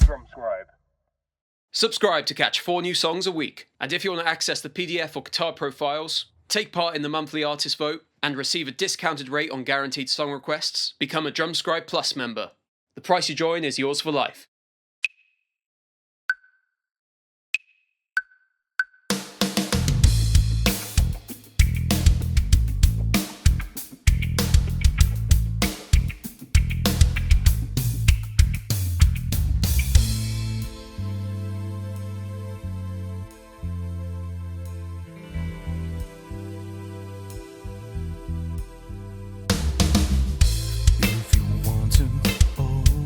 Drumscribe. Subscribe to catch 4 new songs a week, and if you want to access the PDF or Guitar Pro files, take part in the monthly artist vote, and receive a discounted rate on guaranteed song requests, become a Drumscribe Plus member. The price you join is yours for life. If you want to open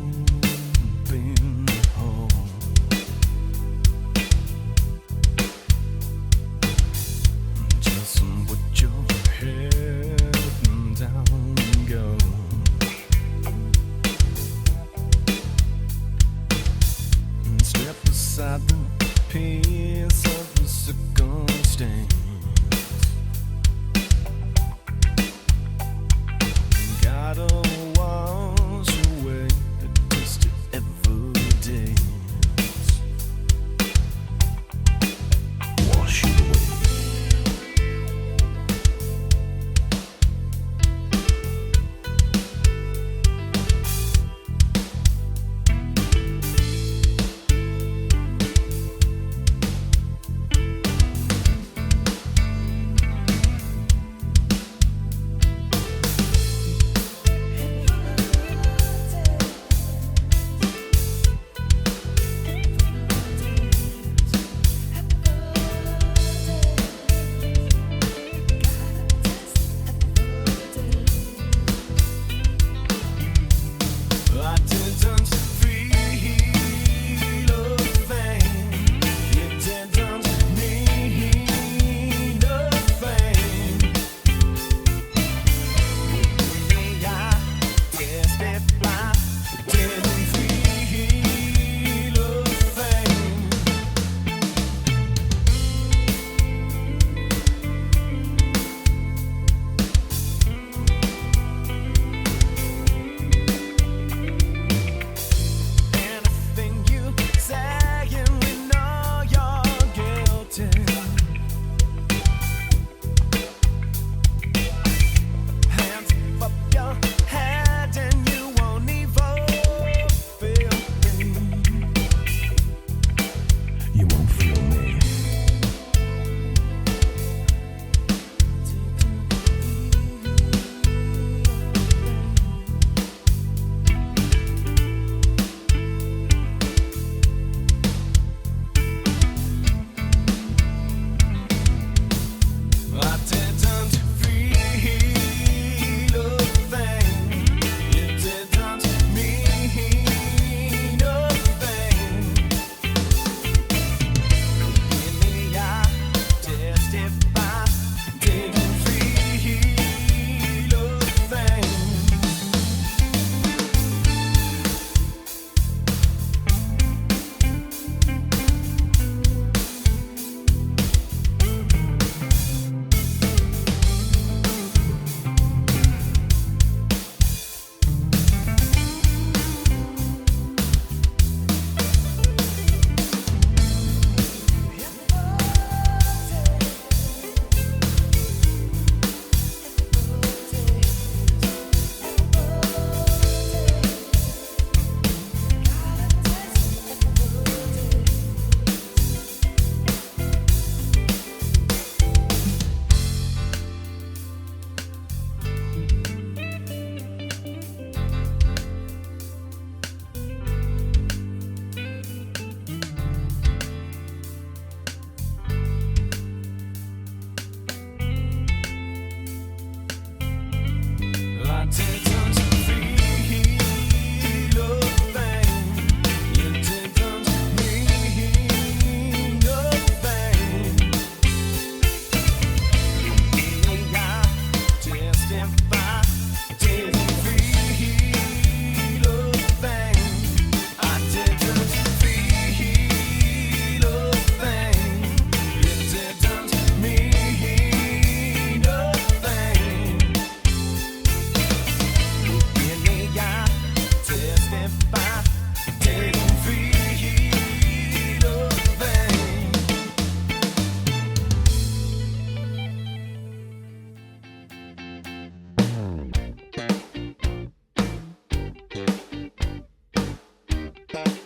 Bye.